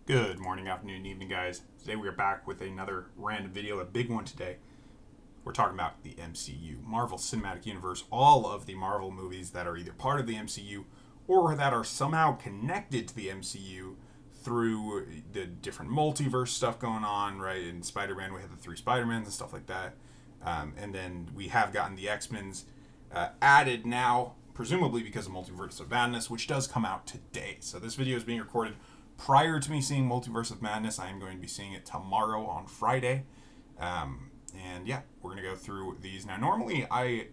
Good morning, afternoon, and evening, guys. Today we are back with another random video, a big one today. We're talking about the MCU, Marvel Cinematic Universe, all of the Marvel movies that are either part of the MCU or that are somehow connected to the MCU through the different multiverse stuff going on, right? In Spider-Man, we have the three Spider-Mans and stuff like that. And then we have gotten the X-Men's added now, presumably because of Multiverse of Madness, which does come out today. So this video is being recorded prior to me seeing Multiverse of Madness. I am going to be seeing it tomorrow on Friday. And yeah, we're going to go through these. Now, normally I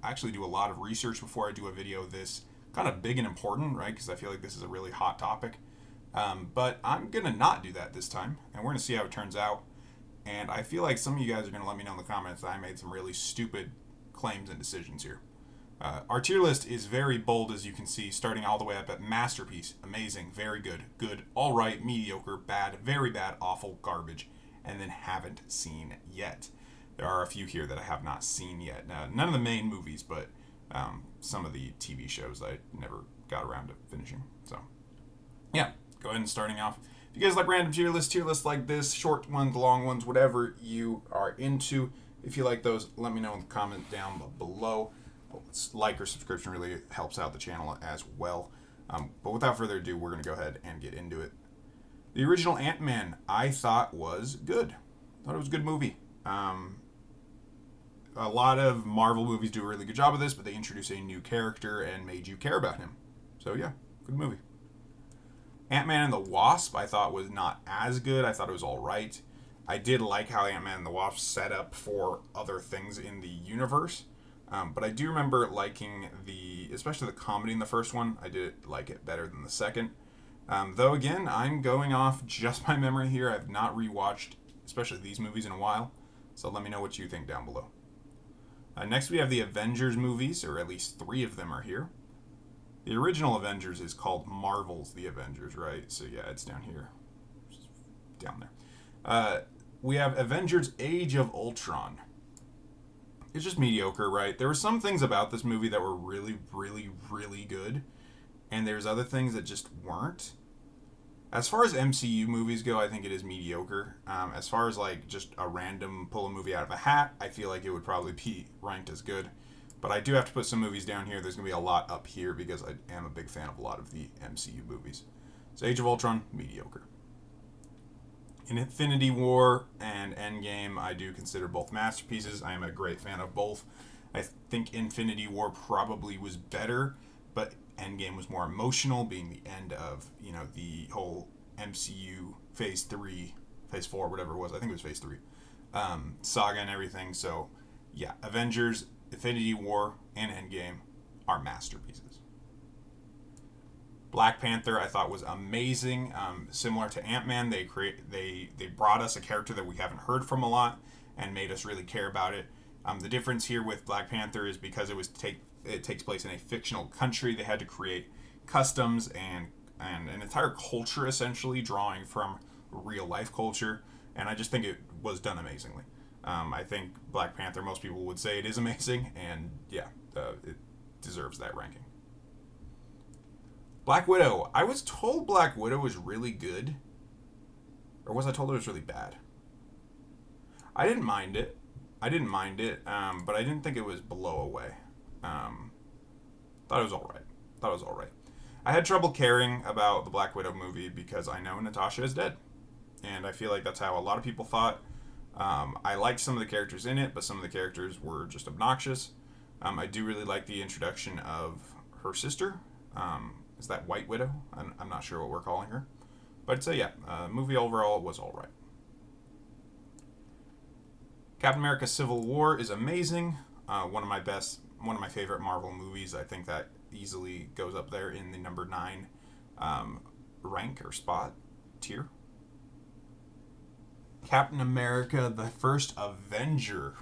actually do a lot of research before I do a video this kind of big and important, right? Because I feel like this is a really hot topic. But I'm going to not do that this time, and we're going to see how it turns out. And I feel like some of you guys are going to let me know in the comments that I made some really stupid claims and decisions here. Our tier list is very bold, as you can see, starting all the way up at masterpiece, amazing, very good, good, all right, mediocre, bad, very bad, awful, garbage, and then haven't seen yet. There are a few here that I have not seen yet. None of the main movies, but some of the TV shows I never got around to finishing. So, yeah, go ahead and starting off. If you guys like random tier lists like this, short ones, long ones, whatever you are into, if you like those, let me know in the comment down below. Like or subscription really helps out the channel as well. But without further ado, we're going to go ahead and get into it. The original Ant-Man, I thought was good. I thought it was a good movie. A lot of Marvel movies do a really good job of this, but they introduce a new character and made you care about him. So yeah, good movie. Ant-Man and the Wasp, I thought was not as good. I thought it was all right. I did like how Ant-Man and the Wasp set up for other things in the universe. But I do remember liking especially the comedy in the first one. I did like it better than the second. Though again, I'm going off just my memory here. I've not rewatched, especially these movies, in a while. So let me know what you think down below. Next, we have the Avengers movies, or at least 3 of them are here. The original Avengers is called Marvel's The Avengers, right? So yeah, it's down here, down there. We have Avengers: Age of Ultron. It's just mediocre, right? There were some things about this movie that were really, really, really good, and there's other things that just weren't. As far as MCU movies go, I think it is mediocre. As far as like just a random pull a movie out of a hat, I feel like it would probably be ranked as good. But I do have to put some movies down here. There's going to be a lot up here because I am a big fan of a lot of the MCU movies. So Age of Ultron, mediocre. In Infinity War and Endgame, I do consider both masterpieces. I am a great fan of both. I think Infinity War probably was better, but Endgame was more emotional, being the end of, the whole MCU Phase 3, Phase 4, whatever it was. I think it was Phase 3. Saga and everything. So, yeah, Avengers, Infinity War, and Endgame are masterpieces. Black Panther, I thought, was amazing. Similar to Ant-Man, they brought us a character that we haven't heard from a lot and made us really care about it. The difference here with Black Panther is because it takes place in a fictional country. They had to create customs and an entire culture, essentially drawing from real life culture, and I just think it was done amazingly. I think Black Panther, most people would say it is amazing, and yeah, it deserves that ranking. Black Widow. I was told Black Widow was really good. Or was I told it was really bad? I didn't mind it. But I didn't think it was blow away. Thought it was alright. I had trouble caring about the Black Widow movie because I know Natasha is dead. And I feel like that's how a lot of people thought. I liked some of the characters in it, but some of the characters were just obnoxious. I do really like the introduction of her sister. Is that White Widow? I'm not sure what we're calling her. But so yeah, movie overall was alright. Captain America Civil War is amazing. One of my favorite Marvel movies. I think that easily goes up there in the number 9 rank or spot tier. Captain America, the First Avenger,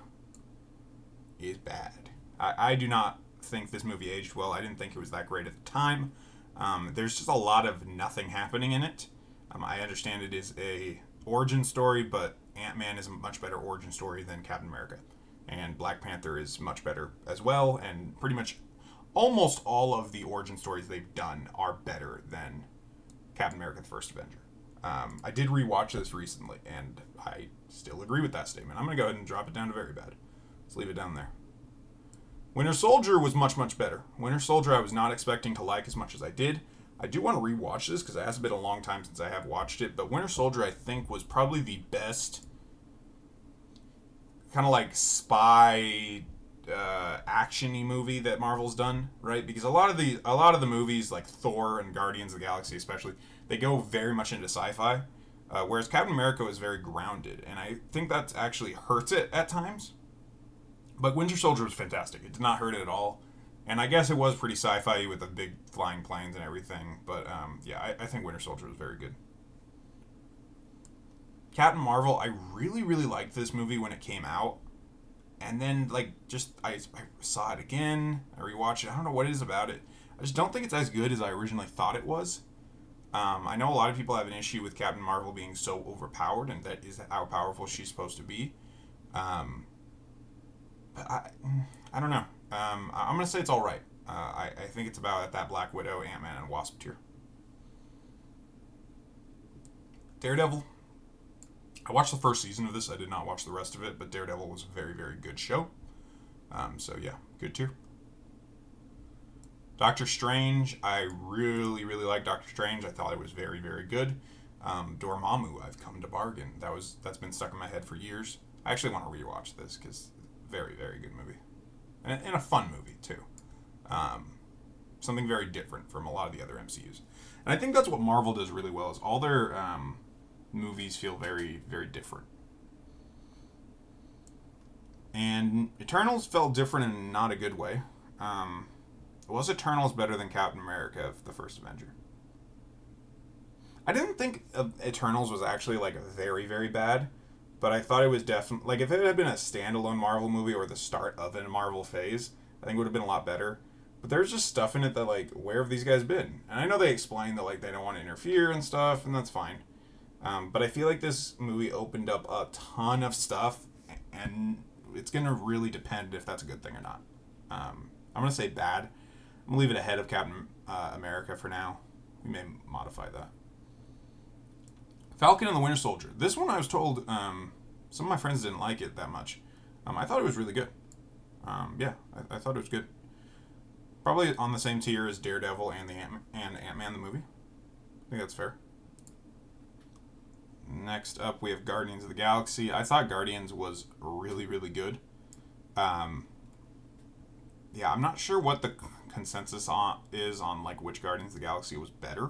is bad. I do not think this movie aged well. I didn't think it was that great at the time. There's just a lot of nothing happening in it. I understand it is a origin story, but Ant-Man is a much better origin story than Captain America. And Black Panther is much better as well, and pretty much almost all of the origin stories they've done are better than Captain America: The First Avenger. I did rewatch this recently, and I still agree with that statement. I'm going to go ahead and drop it down to very bad. Let's leave it down there. Winter Soldier was much, much better. Winter Soldier I was not expecting to like as much as I did. I do want to rewatch this because it has been a long time since I have watched it, but Winter Soldier I think was probably the best kind of like spy action-y movie that Marvel's done, right? Because a lot of the movies like Thor and Guardians of the Galaxy especially, they go very much into sci-fi, whereas Captain America is very grounded, and I think that actually hurts it at times. But Winter Soldier was fantastic. It did not hurt it at all. And I guess it was pretty sci-fi with the big flying planes and everything. But yeah, I think Winter Soldier was very good. Captain Marvel, I really, really liked this movie when it came out. And then, like, I saw it again. I rewatched it. I don't know what it is about it. I just don't think it's as good as I originally thought it was. I know a lot of people have an issue with Captain Marvel being so overpowered, and that is how powerful she's supposed to be. But I don't know. I'm going to say it's all right. I think it's about at that Black Widow, Ant-Man, and Wasp tier. Daredevil. I watched the first season of this. I did not watch the rest of it, but Daredevil was a very, very good show. So yeah, good tier. Doctor Strange. I really, really like Doctor Strange. I thought it was very, very good. Dormammu, I've come to bargain. That's been stuck in my head for years. I actually want to rewatch this because very, very good movie. And a fun movie, too. Something very different from a lot of the other MCUs. And I think that's what Marvel does really well, is all their movies feel very, very different. And Eternals felt different in not a good way. Was Eternals better than Captain America, the first Avenger? I didn't think Eternals was actually, like, very, very bad. But I thought it was definitely... Like, if it had been a standalone Marvel movie or the start of a Marvel phase, I think it would have been a lot better. But there's just stuff in it that, like, where have these guys been? And I know they explain that, like, they don't want to interfere and stuff, and that's fine. But I feel like this movie opened up a ton of stuff, and it's going to really depend if that's a good thing or not. I'm going to say bad. I'm going to leave it ahead of Captain America for now. We may modify that. Falcon and the Winter Soldier. This one I was told some of my friends didn't like it that much. I thought it was really good. Yeah, I thought it was good. Probably on the same tier as Daredevil and Ant-Man the movie. I think that's fair. Next up, we have Guardians of the Galaxy. I thought Guardians was really, really good. Yeah, I'm not sure what the consensus is on like which Guardians of the Galaxy was better.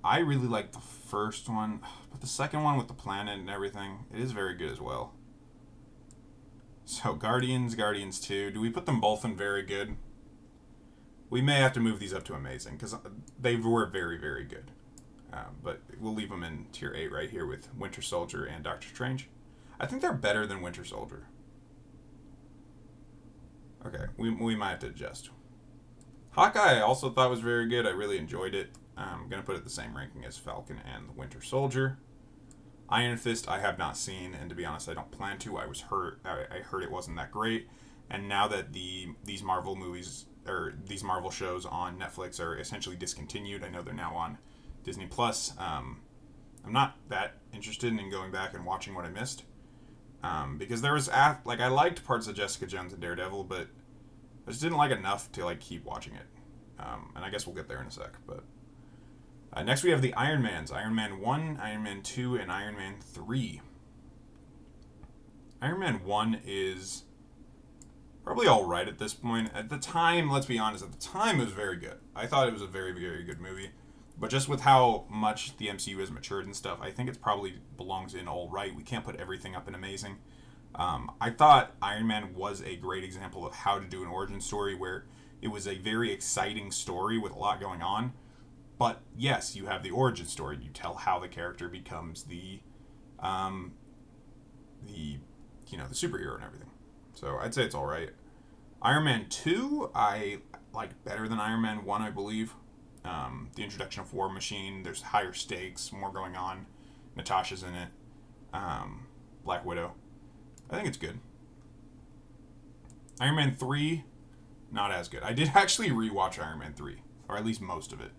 I really liked the first one, but the second one with the planet and everything, it is very good as well. So Guardians 2, do we put them both in very good? We may have to move these up to amazing, because they were very, very good. But we'll leave them in tier 8 right here with Winter Soldier and Doctor Strange. I think they're better than Winter Soldier. Okay, we might have to adjust. Hawkeye I also thought was very good. I really enjoyed it. I'm going to put it the same ranking as Falcon and the Winter Soldier. Iron Fist I have not seen, and to be honest, I don't plan to. I heard it wasn't that great. And now that these Marvel movies, or these Marvel shows on Netflix are essentially discontinued, I know they're now on Disney Plus. I'm not that interested in going back and watching what I missed. Because there was, like, I liked parts of Jessica Jones and Daredevil, but I just didn't like enough to, like, keep watching it. And I guess we'll get there in a sec, but... next we have the Iron Mans. Iron Man 1, Iron Man 2, and Iron Man 3. Iron Man 1 is probably alright at this point. At the time, let's be honest, at the time it was very good. I thought it was a very, very good movie. But just with how much the MCU has matured and stuff, I think it probably belongs in alright. We can't put everything up in amazing. I thought Iron Man was a great example of how to do an origin story where it was a very exciting story with a lot going on. But yes, you have the origin story. You tell how the character becomes the superhero and everything. So I'd say it's all right. Iron Man 2, I like better than Iron Man 1, I believe. The introduction of War Machine, there's higher stakes, more going on. Natasha's in it. Black Widow. I think it's good. Iron Man 3, not as good. I did actually rewatch Iron Man 3, or at least most of it.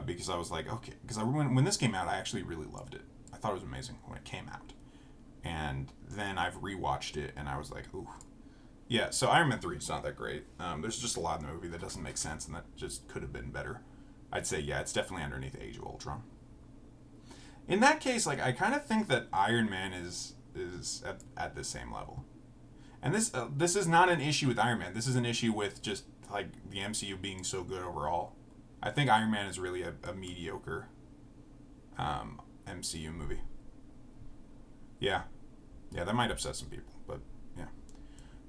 because I was like, okay, because when this came out, I actually really loved it. I thought it was amazing when it came out, and then I've rewatched it, and I was like, ooh, yeah. So Iron Man 3 is not that great. There's just a lot in the movie that doesn't make sense, and that just could have been better. I'd say, yeah, it's definitely underneath Age of Ultron. In that case, like, I kind of think that Iron Man is at the same level. And this is not an issue with Iron Man. This is an issue with just like the MCU being so good overall. I think Iron Man is really a mediocre MCU movie. Yeah, yeah, that might upset some people, but yeah.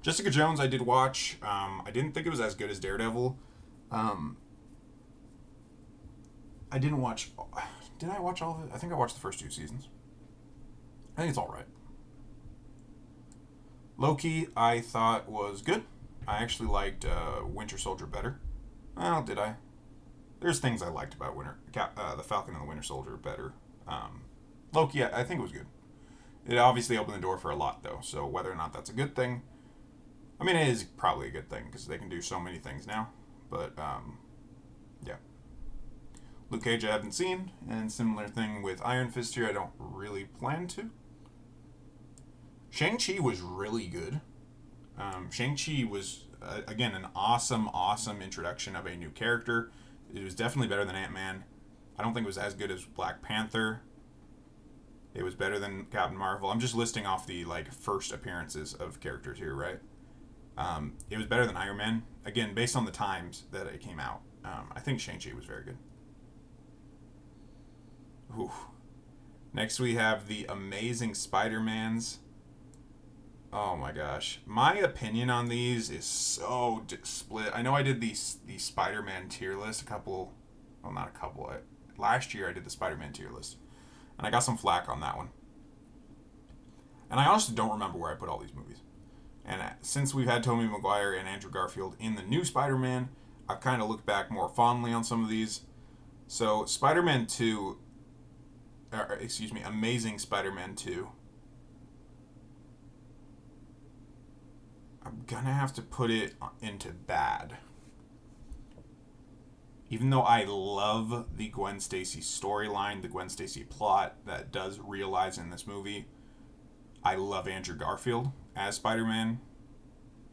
Jessica Jones, I did watch. I didn't think it was as good as Daredevil. Um, I didn't watch. Did I watch all of it? I think I watched the first two seasons. I think it's all right. Loki, I thought was good. I actually liked Winter Soldier better. Well, did I? There's things I liked about the Falcon and the Winter Soldier better. Loki, I think it was good. It obviously opened the door for a lot, though. So whether or not that's a good thing, I mean, it is probably a good thing because they can do so many things now. But yeah, Luke Cage I haven't seen, and similar thing with Iron Fist here. I don't really plan to. Shang-Chi was really good. Shang-Chi was, again, an awesome, awesome introduction of a new character. It was definitely better than Ant-Man. I don't think it was as good as Black Panther. It was better than Captain Marvel. I'm just listing off the like first appearances of characters here, right? It was better than Iron Man. Again, based on the times that it came out. I think Shang-Chi was very good. Ooh. Next we have the Amazing Spider-Mans. Oh my gosh. My opinion on these is so split. I know I did the Spider-Man tier list well, not a couple. Last year I did the Spider-Man tier list. And I got some flack on that one. And I honestly don't remember where I put all these movies. And since we've had Tobey Maguire and Andrew Garfield in the new Spider-Man, I've kind of looked back more fondly on some of these. So Spider-Man 2, Amazing Spider-Man 2, I'm gonna have to put it into bad. Even though I love the Gwen Stacy storyline, the Gwen Stacy plot that does realize in this movie, I love Andrew Garfield as Spider-Man.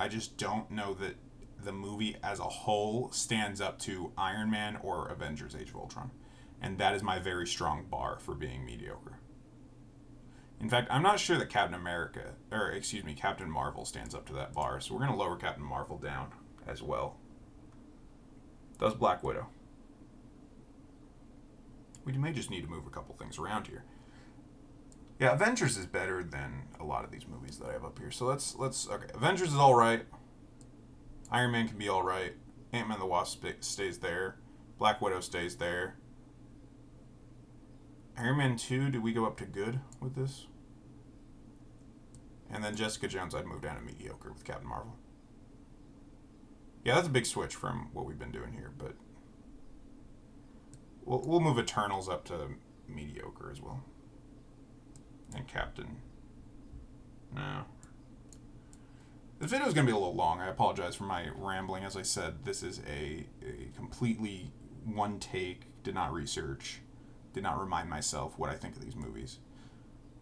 I just don't know that the movie as a whole stands up to Iron Man or Avengers Age of Ultron. And that is my very strong bar for being mediocre. In fact, I'm not sure that Captain Marvel stands up to that bar, so we're going to lower Captain Marvel down as well. Does Black Widow. We may just need to move a couple things around here. Yeah, Avengers is better than a lot of these movies that I have up here. So let's okay. Avengers is all right. Iron Man can be all right. Ant-Man and the Wasp stays there. Black Widow stays there. Iron Man 2, do we go up to good with this? And then Jessica Jones, I'd move down to mediocre with Captain Marvel. Yeah, that's a big switch from what we've been doing here, but we'll move Eternals up to mediocre as well. And Captain. No. This video is going to be a little long. I apologize for my rambling. As I said, this is a completely one take, did not research, did not remind myself what I think of these movies.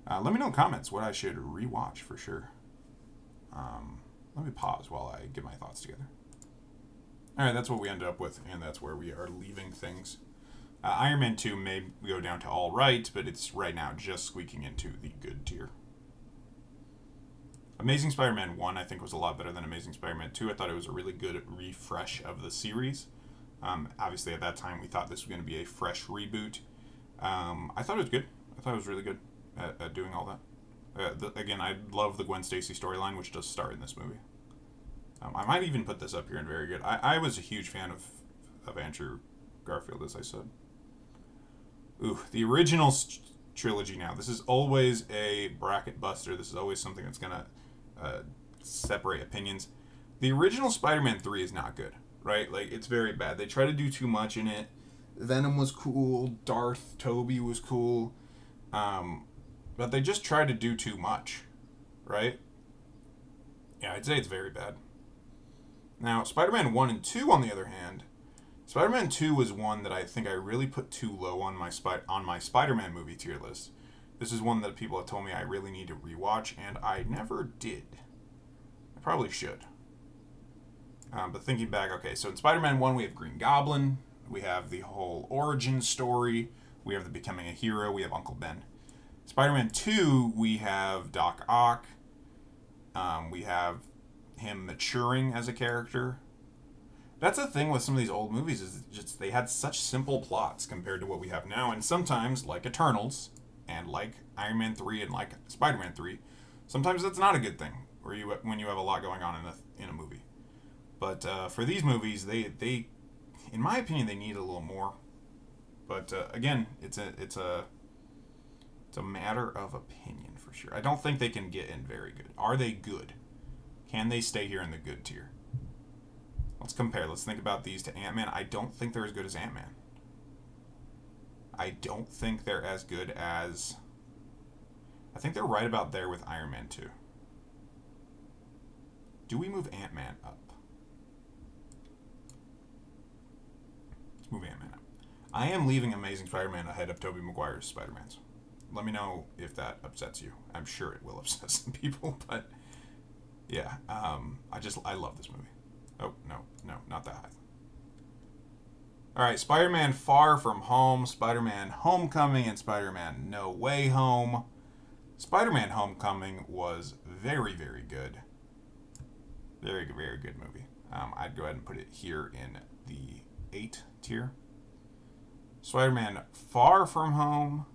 Let me know in the comments what I should rewatch for sure. Let me pause while I get my thoughts together. Alright, that's what we ended up with, and that's where we are leaving things. Iron Man 2 may go down to all right, but it's right now just squeaking into the good tier. Amazing Spider-Man 1, I think, was a lot better than Amazing Spider-Man 2. I thought it was a really good refresh of the series. Obviously, at that time, we thought this was going to be a fresh reboot. I thought it was good. I thought it was really good at doing all that. Again, I love the Gwen Stacy storyline, which does start in this movie. I might even put this up here in very good. I was a huge fan of Andrew Garfield, as I said. Ooh, the original trilogy now. This is always a bracket buster. This is always something that's going to separate opinions. The original Spider-Man 3 is not good, right? Like, it's very bad. They try to do too much in it. Venom was cool. Toby was cool. But they just tried to do too much, right? Yeah, I'd say it's very bad. Now, Spider-Man 1 and 2, on the other hand, Spider-Man 2 was one that I think I really put too low on my Spider-Man movie tier list. This is one that people have told me I really need to rewatch, and I never did. I probably should. But thinking back, okay, so in Spider-Man 1 we have Green Goblin, we have the whole origin story, we have the becoming a hero, we have Uncle Ben. Spider-Man 2, we have Doc Ock, we have him maturing as a character. That's the thing with some of these old movies, is just they had such simple plots compared to what we have now, and sometimes, like Eternals, and like Iron Man 3, and like Spider-Man 3, sometimes that's not a good thing, when you have a lot going on in a movie. But for these movies, they, in my opinion, they need a little more. But again, it's a matter of opinion for sure. I don't think they can get in very good. Are they good? Can they stay here in the good tier? Let's compare. Let's think about these to Ant-Man. I don't think they're as good as Ant-Man. I don't think they're as good as... I think they're right about there with Iron Man 2. Do we move Ant-Man up? Let's move Ant-Man up. I am leaving Amazing Spider-Man ahead of Tobey Maguire's Spider-Mans. Let me know if that upsets you. I'm sure it will upset some people, but yeah, I love this movie. Oh, no, not that high. All right, Spider-Man Far From Home, Spider-Man Homecoming, and Spider-Man No Way Home. Spider-Man Homecoming was very, very good. Very, very good movie. I'd go ahead and put it here in the 8 tier. Spider-Man Far From Home,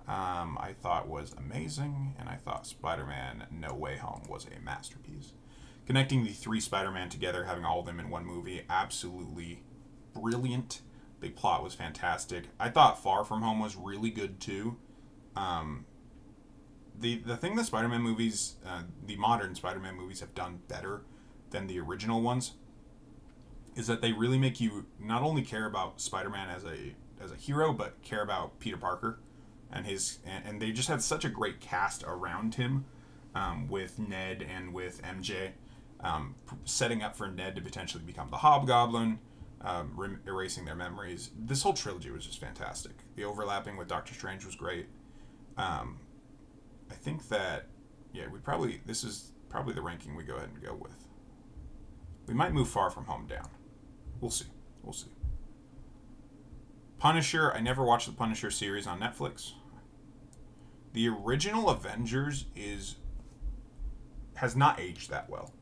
I thought was amazing, and I thought Spider-Man No Way Home was a masterpiece. Connecting the 3 Spider-Man together, having all of them in one movie, absolutely brilliant. The plot was fantastic. I thought Far From Home was really good too. The thing that Spider-Man movies, the modern Spider-Man movies have done better than the original ones, is that they really make you not only care about Spider-Man as a hero, but care about Peter Parker and they just had such a great cast around him, with Ned and with MJ, setting up for Ned to potentially become the Hobgoblin, erasing their memories. This whole trilogy was just fantastic. The overlapping with Doctor Strange was great. I think that, yeah, this is probably the ranking we go ahead and go with. We might move Far From Home down. We'll see. Punisher, I never watched the Punisher series on Netflix. The original Avengers has not aged that well.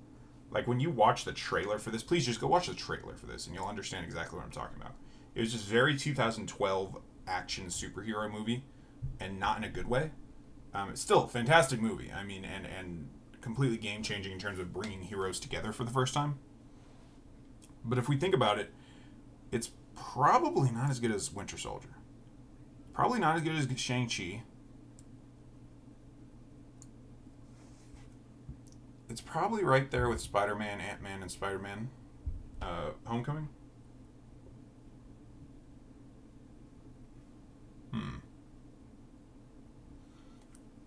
Like, when you watch the trailer for this, please just go watch the trailer for this and you'll understand exactly what I'm talking about. It was just very 2012 action superhero movie, and not in a good way. It's still a fantastic movie. I mean, and completely game-changing in terms of bringing heroes together for the first time. But if we think about it, it's probably not as good as Winter Soldier. Probably not as good as Shang-Chi. It's probably right there with Spider-Man, Ant-Man, and Spider-Man Homecoming.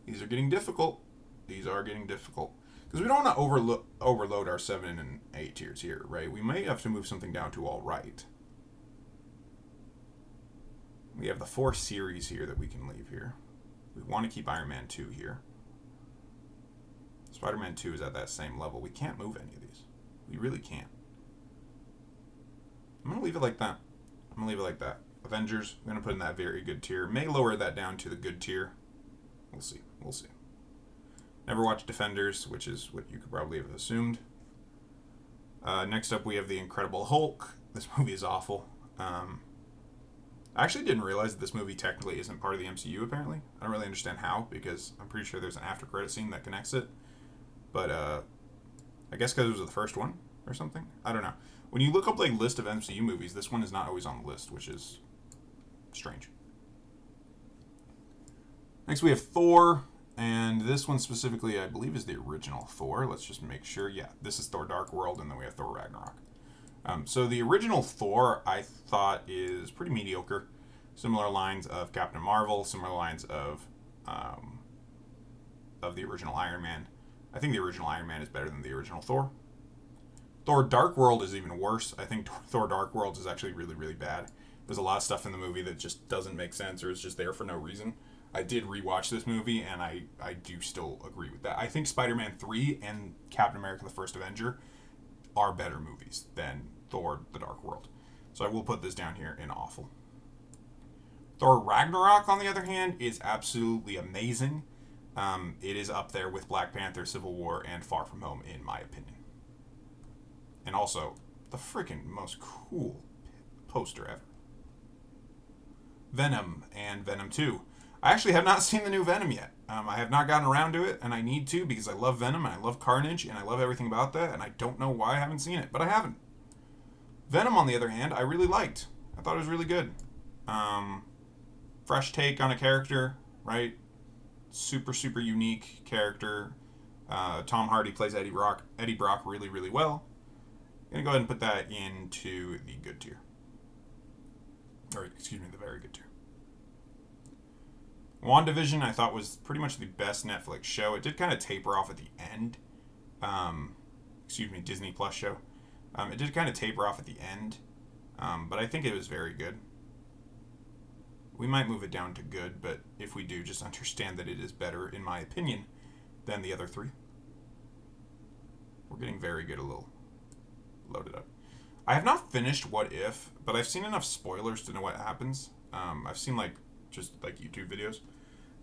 These are getting difficult. Because we don't want to overload our 7 and 8 tiers here, right? We may have to move something down to all right. We have the 4 series here that we can leave here. We want to keep Iron Man 2 here. Spider-Man 2 is at that same level. We can't move any of these. We really can't. I'm going to leave it like that. Avengers, I'm going to put in that very good tier. May lower that down to the good tier. We'll see. Never watched Defenders, which is what you could probably have assumed. Next up, we have The Incredible Hulk. This movie is awful. I actually didn't realize that this movie technically isn't part of the MCU, apparently. I don't really understand how, because I'm pretty sure there's an after credit scene that connects it. But I guess because it was the first one or something. I don't know. When you look up like list of MCU movies, this one is not always on the list, which is strange. Next we have Thor, and this one specifically I believe is the original Thor. Let's just make sure. Yeah, this is Thor Dark World, and then we have Thor Ragnarok. So the original Thor I thought is pretty mediocre. Similar lines of Captain Marvel, similar lines of the original Iron Man. I think the original Iron Man is better than the original Thor. Thor Dark World is even worse. I think Thor Dark World is actually really, really bad. There's a lot of stuff in the movie that just doesn't make sense or is just there for no reason. I did rewatch this movie, and I do still agree with that. I think Spider-Man 3 and Captain America the First Avenger are better movies than Thor The Dark World. So I will put this down here in awful. Thor Ragnarok, on the other hand, is absolutely amazing. It is up there with Black Panther, Civil War, and Far From Home, in my opinion. And also, the freaking most cool poster ever. Venom and Venom 2. I actually have not seen the new Venom yet. I have not gotten around to it, and I need to because I love Venom, and I love Carnage, and I love everything about that, and I don't know why I haven't seen it, but I haven't. Venom, on the other hand, I really liked. I thought it was really good. Fresh take on a character, right? Super, super unique character. Tom Hardy plays Eddie Brock really, really well. I'm going to go ahead and put that into the good tier. Or, excuse me, the very good tier. WandaVision, I thought, was pretty much the best Netflix show. It did kind of taper off at the end. Disney Plus show. It did kind of taper off at the end. But I think it was very good. We might move it down to good, but if we do, just understand that it is better, in my opinion, than the other three. We're getting very good a little loaded up. I have not finished What If, but I've seen enough spoilers to know what happens. I've seen just YouTube videos.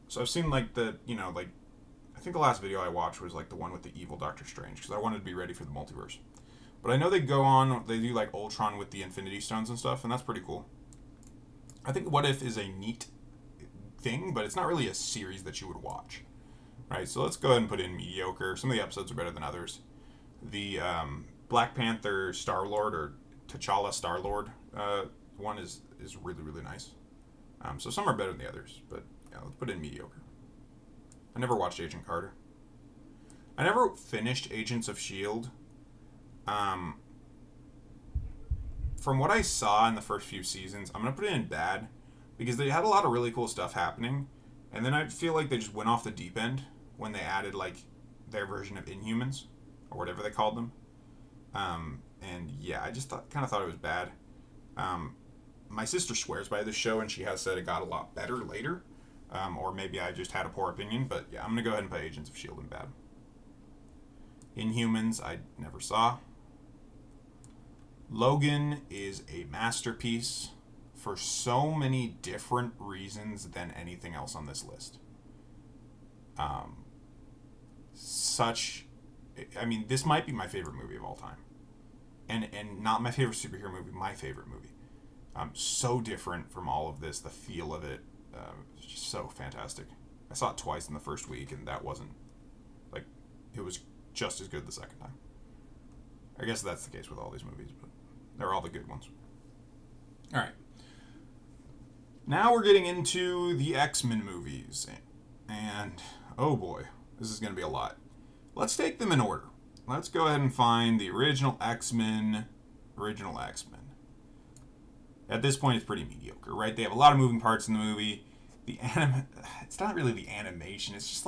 So I've seen I think the last video I watched was the one with the evil Doctor Strange, because I wanted to be ready for the multiverse. But I know they do Ultron with the Infinity Stones and stuff, and that's pretty cool. I think What If is a neat thing, but it's not really a series that you would watch. Right, so let's go ahead and put in mediocre. Some of the episodes are better than others. The Black Panther Star-Lord, or T'Challa Star-Lord one is really, really nice. So some are better than the others, but yeah, let's put in mediocre. I never watched Agent Carter. I never finished Agents of S.H.I.E.L.D. From what I saw in the first few seasons, I'm going to put it in bad, because they had a lot of really cool stuff happening, and then I feel like they just went off the deep end when they added their version of Inhumans, or whatever they called them. And yeah, I just kind of thought it was bad. My sister swears by this show, and she has said it got a lot better later. Or maybe I just had a poor opinion, but yeah, I'm going to go ahead and put Agents of S.H.I.E.L.D. in bad. Inhumans, I never saw. Logan is a masterpiece for so many different reasons than anything else on this list. This might be my favorite movie of all time. And not my favorite superhero movie, my favorite movie. So different from all of this, the feel of it, it's just so fantastic. I saw it twice in the first week, and that wasn't, it was just as good the second time. I guess that's the case with all these movies, but they're all the good ones. All right. Now we're getting into the X-Men movies, and oh boy, this is going to be a lot. Let's take them in order. Let's go ahead and find the original X-Men. At this point, it's pretty mediocre, right? They have a lot of moving parts in the movie. It's not really the animation. It's just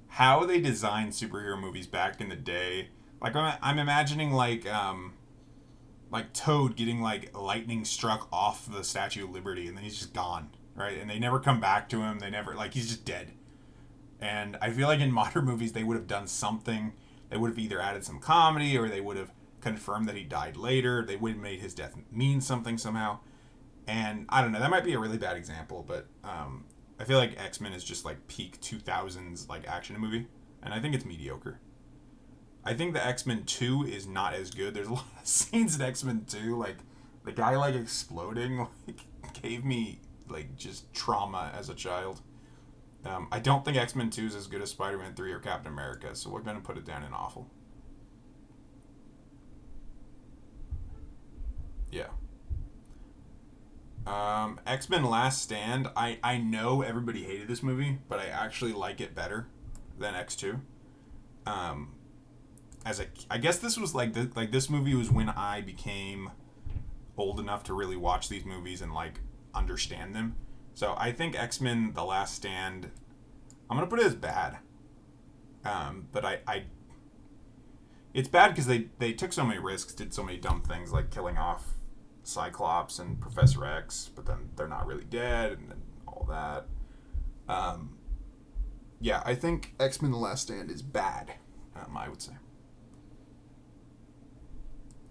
how they designed superhero movies back in the day. I'm imagining Toad getting lightning struck off the Statue of Liberty, and then he's just gone, right? And they never come back to him. They never he's just dead. And I feel like in modern movies they would have done something. They would have either added some comedy, or they would have confirmed that he died later. They would have made his death mean something somehow. And I don't know, that might be a really bad example, but I feel like X-Men is just peak 2000s action movie, and I think it's mediocre. I think the X-Men 2 is not as good. There's a lot of scenes in X-Men 2, the guy exploding gave me just trauma as a child. I don't think X-Men 2 is as good as Spider-Man 3 or Captain America, so we're going to put it down in awful. Yeah. X-Men Last Stand, I know everybody hated this movie, but I actually like it better than X2. I guess this was this movie was when I became old enough to really watch these movies and understand them. So I think X-Men The Last Stand, I'm gonna put it as bad. But It's bad because they took so many risks, did so many dumb things like killing off Cyclops and Professor X, but then they're not really dead and then all that. Um, yeah, I think X-Men: The Last Stand is bad. I would say.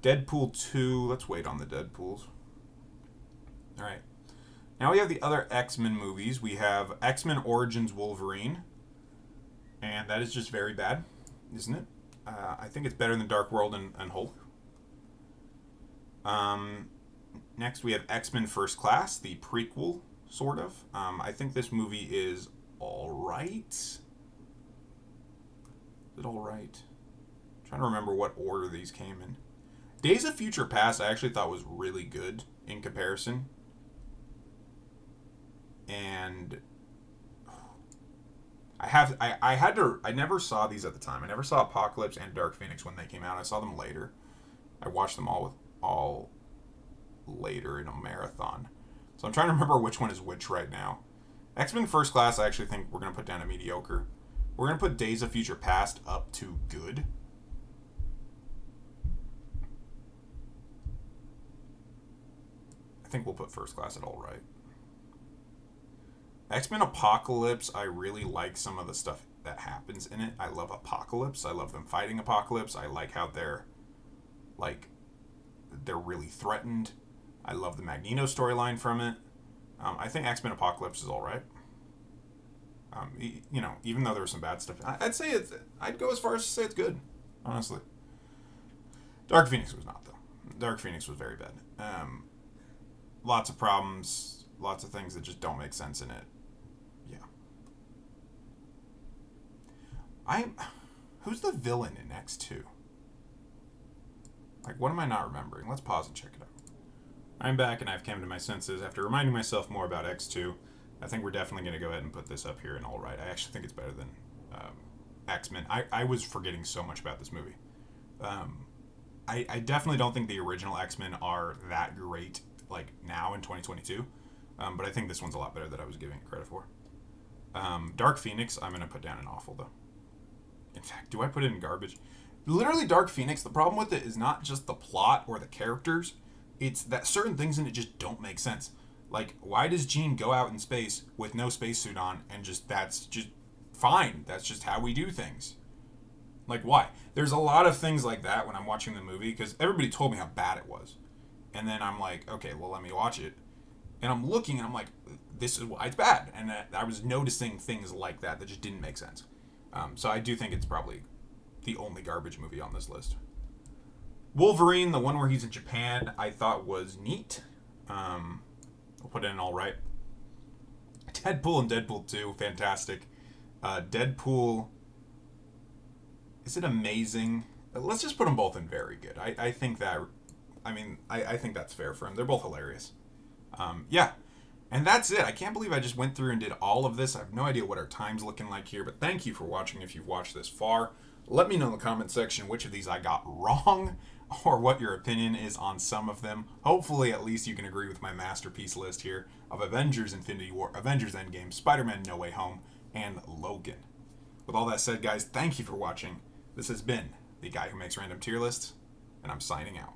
Deadpool 2. Let's wait on the Deadpools. All right. Now we have the other X-Men movies. We have X-Men Origins Wolverine, and that is just very bad, isn't it? I think it's better than Dark World and Hulk. Next, we have X-Men First Class, the prequel, sort of. I think this movie is all right. Is it all right? I'm trying to remember what order these came in. Days of Future Past, I actually thought was really good in comparison. And I never saw these at the time. I never saw Apocalypse and Dark Phoenix when they came out. I saw them later. I watched them all later in a marathon. So I'm trying to remember which one is which right now. X-Men First Class, I actually think we're going to put down a mediocre. We're going to put Days of Future Past up to good. I think we'll put First Class at all right. X-Men Apocalypse, I really like some of the stuff that happens in it. I love Apocalypse. I love them fighting Apocalypse. I like how they're really threatened. I love the Magneto storyline from it. I think X-Men Apocalypse is all right. Even though there was some bad stuff, I'd go as far as to say it's good, honestly. Dark Phoenix was not, though. Dark Phoenix was very bad. Lots of problems, lots of things that just don't make sense in it. Yeah. Who's the villain in X2? What am I not remembering? Let's pause and check it out. I'm back and I've come to my senses after reminding myself more about X2. I think we're definitely going to go ahead and put this up here in all right. I actually think it's better than X-Men. I was forgetting so much about this movie. I definitely don't think the original X-Men are that great, now in 2022. But I think this one's a lot better than I was giving it credit for. Dark Phoenix, I'm going to put down an awful, though. In fact, do I put it in garbage? Literally, Dark Phoenix, the problem with it is not just the plot or the characters. It's that certain things in it just don't make sense. Why does Jean go out in space with no spacesuit on and that's just fine? That's just how we do things. Why? There's a lot of things like that when I'm watching the movie because everybody told me how bad it was. And then I'm like, okay, well, let me watch it. And I'm looking and I'm like, this is why it's bad. And I was noticing things like that just didn't make sense. So I do think it's probably the only garbage movie on this list. Wolverine, the one where he's in Japan, I thought was neat. I'll put it in all right. Deadpool and Deadpool 2, fantastic. Deadpool, is it amazing? Let's just put them both in very good. I think that's fair for him. They're both hilarious. Yeah. And that's it. I can't believe I just went through and did all of this. I have no idea what our time's looking like here, but thank you for watching if you've watched this far. Let me know in the comment section which of these I got wrong or what your opinion is on some of them. Hopefully, at least you can agree with my masterpiece list here of Avengers Infinity War, Avengers Endgame, Spider-Man No Way Home, and Logan. With all that said, guys, thank you for watching. This has been the guy who makes random tier lists, and I'm signing out.